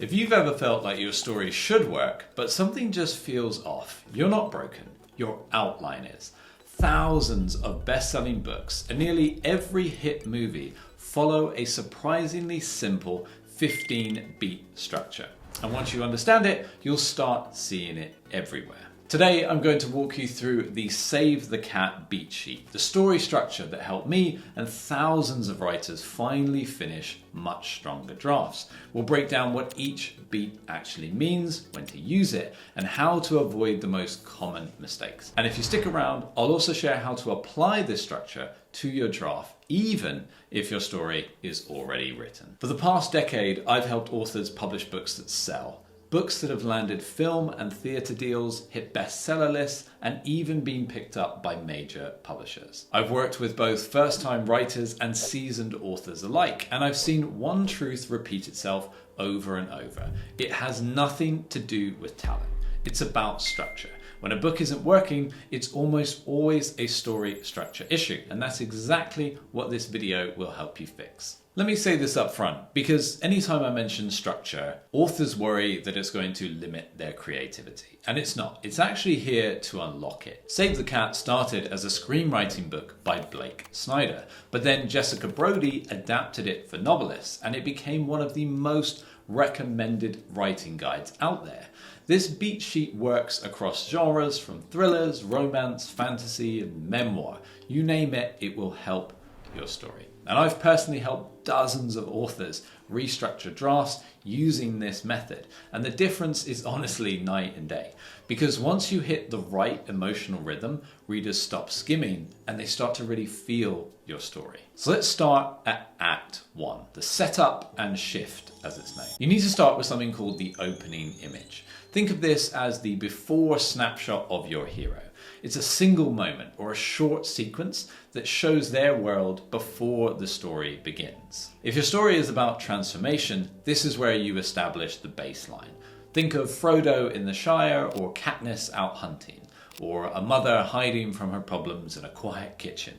If you've ever felt like your story should work, but something just feels off, you're not broken, your outline is. Thousands of best-selling books and nearly every hit movie follow a surprisingly simple 15-beat structure. And once you understand it, you'll start seeing it everywhere. Today, I'm going to walk you through the Save the Cat beat sheet, the story structure that helped me and thousands of writers finally finish much stronger drafts. We'll break down what each beat actually means, when to use it, and how to avoid the most common mistakes. And if you stick around, I'll also share how to apply this structure to your draft, even if your story is already written. For the past decade, I've helped authors publish books that sell. Books that have landed film and theatre deals, hit bestseller lists, and even been picked up by major publishers. I've worked with both first-time writers and seasoned authors alike, and I've seen one truth repeat itself over and over. It has nothing to do with talent. It's about structure. When a book isn't working, it's almost always a story structure issue, and that's exactly what this video will help you fix. Let me say this up front, because anytime I mention structure, authors worry that it's going to limit their creativity. And it's not. It's actually here to unlock it. Save the Cat started as a screenwriting book by Blake Snyder, but then Jessica Brody adapted it for novelists, and it became one of the most recommended writing guides out there. This beat sheet works across genres from thrillers, romance, fantasy, and memoir. You name it, it will help your story. And I've personally helped dozens of authors restructure drafts using this method. And the difference is honestly night and day. Because once you hit the right emotional rhythm, readers stop skimming and they start to really feel your story. So let's start at Act 1, the setup and shift as it's named. You need to start with something called the opening image. Think of this as the before snapshot of your hero. It's a single moment or a short sequence that shows their world before the story begins. If your story is about transformation, this is where you establish the baseline. Think of Frodo in the Shire, or Katniss out hunting, or a mother hiding from her problems in a quiet kitchen.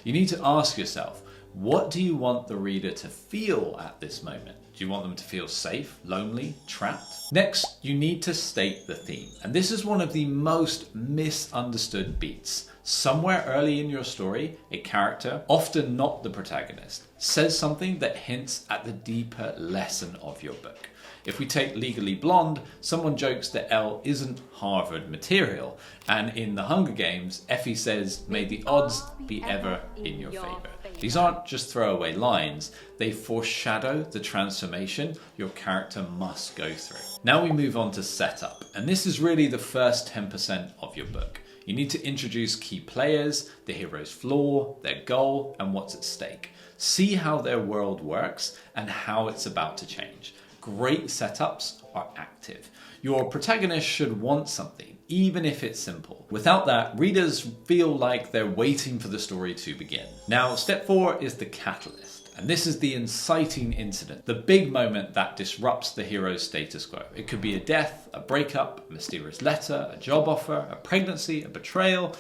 You need to ask yourself, what do you want the reader to feel at this moment? Do you want them to feel safe, lonely, trapped? Next, you need to state the theme. And this is one of the most misunderstood beats. Somewhere early in your story, a character, often not the protagonist, says something that hints at the deeper lesson of your book. If we take Legally Blonde, someone jokes that Elle isn't Harvard material, and in The Hunger Games, Effie says, "May the odds be ever in your favor." These aren't just throwaway lines, they foreshadow the transformation your character must go through. Now we move on to setup, and this is really the first 10% of your book. You need to introduce key players, the hero's flaw, their goal, and what's at stake. See how their world works and how it's about to change. Great setups are active. Your protagonist should want something, even if it's simple. Without that, readers feel like they're waiting for the story to begin. Now, step 4 is the catalyst. And this is the inciting incident, the big moment that disrupts the hero's status quo. It could be a death, a breakup, a mysterious letter, a job offer, a pregnancy, a betrayal.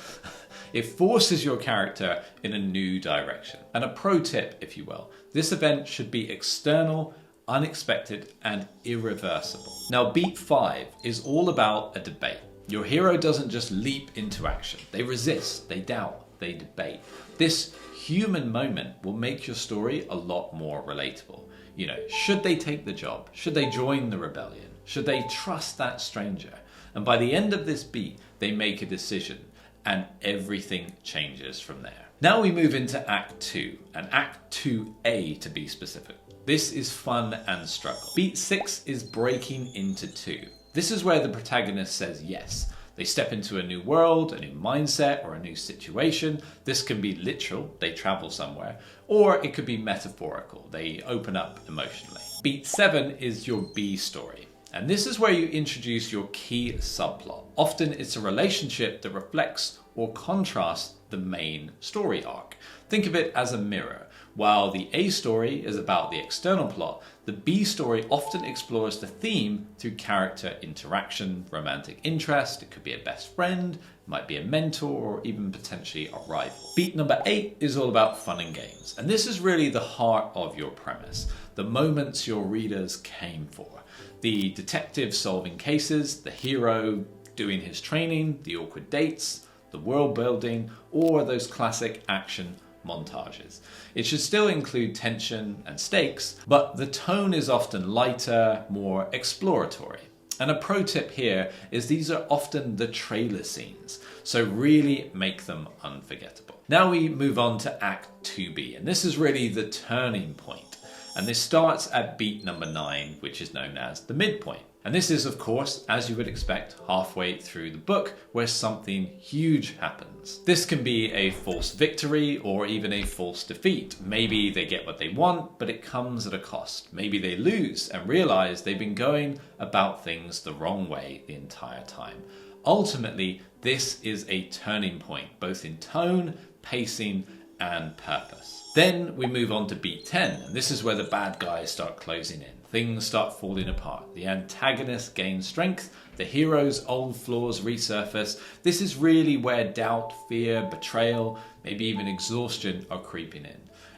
It forces your character in a new direction. And a pro tip, if you will, this event should be external, unexpected, and irreversible. Now, beat 5 is all about a debate. Your hero doesn't just leap into action. They resist, they doubt, they debate. This human moment will make your story a lot more relatable. You know, should they take the job? Should they join the rebellion? Should they trust that stranger? And by the end of this beat, they make a decision and everything changes from there. Now we move into Act 2, and Act 2A to be specific. This is fun and struggle. Beat 6 is breaking into 2. This is where the protagonist says yes. They step into a new world, a new mindset, or a new situation. This can be literal, they travel somewhere, or it could be metaphorical, they open up emotionally. Beat 7 is your B story. And this is where you introduce your key subplot. Often it's a relationship that reflects or contrasts the main story arc. Think of it as a mirror. While the A story is about the external plot, the B story often explores the theme through character interaction, romantic interest. It could be a best friend, might be a mentor, or even potentially a rival. Beat number 8 is all about fun and games. And this is really the heart of your premise, the moments your readers came for. The detective solving cases, the hero doing his training, the awkward dates, the world building, or those classic action montages. It should still include tension and stakes, but the tone is often lighter, more exploratory. And a pro tip here is these are often the trailer scenes, so really make them unforgettable. Now we move on to Act 2B, and this is really the turning point. And this starts at beat number 9, which is known as the midpoint. And this is, of course, as you would expect, halfway through the book where something huge happens. This can be a false victory or even a false defeat. Maybe they get what they want, but it comes at a cost. Maybe they lose and realize they've been going about things the wrong way the entire time. Ultimately, this is a turning point, both in tone, pacing, and purpose. Then we move on to beat 10, and this is where the bad guys start closing in. Things start falling apart. The antagonist gains strength, the hero's old flaws resurface. This is really where doubt, fear, betrayal, maybe even exhaustion are creeping in.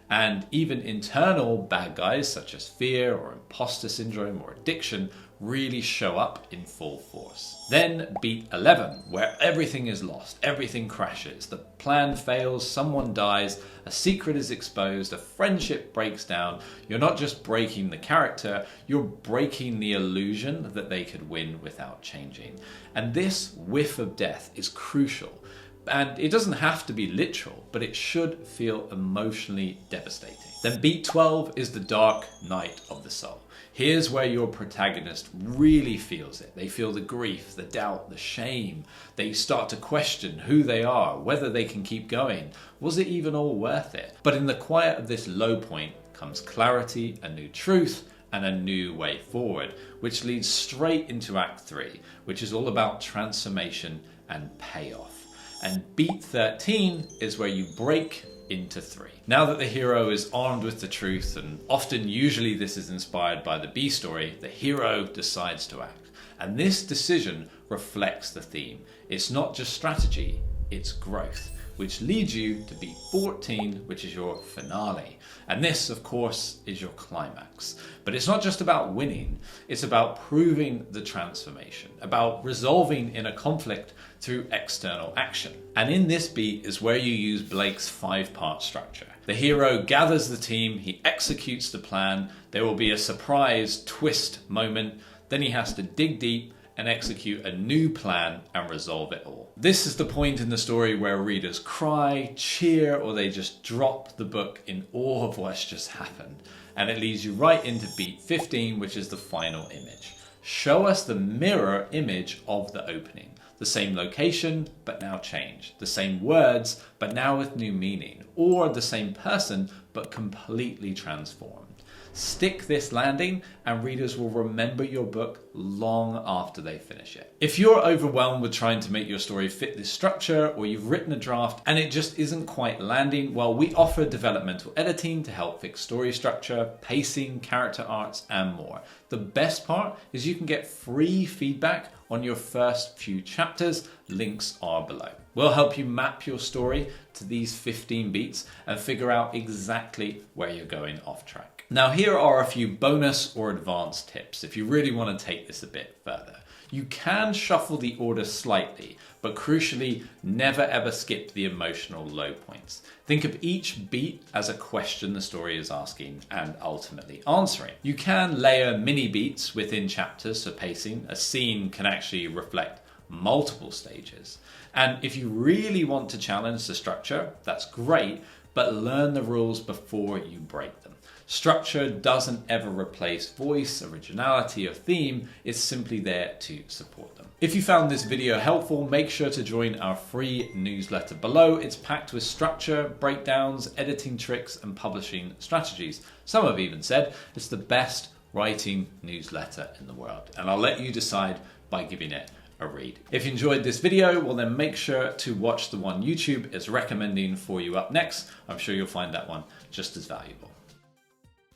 And even internal bad guys such as fear or imposter syndrome or addiction really show up in full force. Then beat 11, where everything is lost, everything crashes, the plan fails, someone dies, a secret is exposed, a friendship breaks down. You're not just breaking the character, you're breaking the illusion that they could win without changing. And this whiff of death is crucial. And it doesn't have to be literal, but it should feel emotionally devastating. Then beat 12 is the dark night of the soul. Here's where your protagonist really feels it. They feel the grief, the doubt, the shame. They start to question who they are, whether they can keep going. Was it even all worth it? But in the quiet of this low point comes clarity, a new truth, and a new way forward, which leads straight into Act 3, which is all about transformation and payoff. And beat 13 is where you break into 3. Now that the hero is armed with the truth, and often usually this is inspired by the B story, the hero decides to act. And this decision reflects the theme. It's not just strategy, it's growth, which leads you to beat 14, which is your finale. And this, of course, is your climax. But it's not just about winning, it's about proving the transformation, about resolving inner conflict through external action. And in this beat is where you use Blake's 5-part structure. The hero gathers the team, he executes the plan, there will be a surprise twist moment, then he has to dig deep and execute a new plan and resolve it all. This is the point in the story where readers cry, cheer, or they just drop the book in awe of what's just happened. And it leads you right into beat 15, which is the final image. Show us the mirror image of the opening. The same location, but now changed. The same words, but now with new meaning. Or the same person, but completely transformed. Stick this landing and readers will remember your book long after they finish it. If you're overwhelmed with trying to make your story fit this structure, or you've written a draft and it just isn't quite landing, well, we offer developmental editing to help fix story structure, pacing, character arcs, and more. The best part is you can get free feedback on your first few chapters. Links are below. We'll help you map your story to these 15 beats and figure out exactly where you're going off track. Now, here are a few bonus or advanced tips if you really want to take this a bit further. You can shuffle the order slightly, but crucially, never ever skip the emotional low points. Think of each beat as a question the story is asking and ultimately answering. You can layer mini beats within chapters for pacing. A scene can actually reflect multiple stages. And if you really want to challenge the structure, that's great, but learn the rules before you break them. Structure doesn't ever replace voice, originality, or theme. It's simply there to support them. If you found this video helpful, make sure to join our free newsletter below. It's packed with structure, breakdowns, editing tricks, and publishing strategies. Some have even said it's the best writing newsletter in the world. And I'll let you decide by giving it a read. If you enjoyed this video, well then make sure to watch the one YouTube is recommending for you up next. I'm sure you'll find that one just as valuable.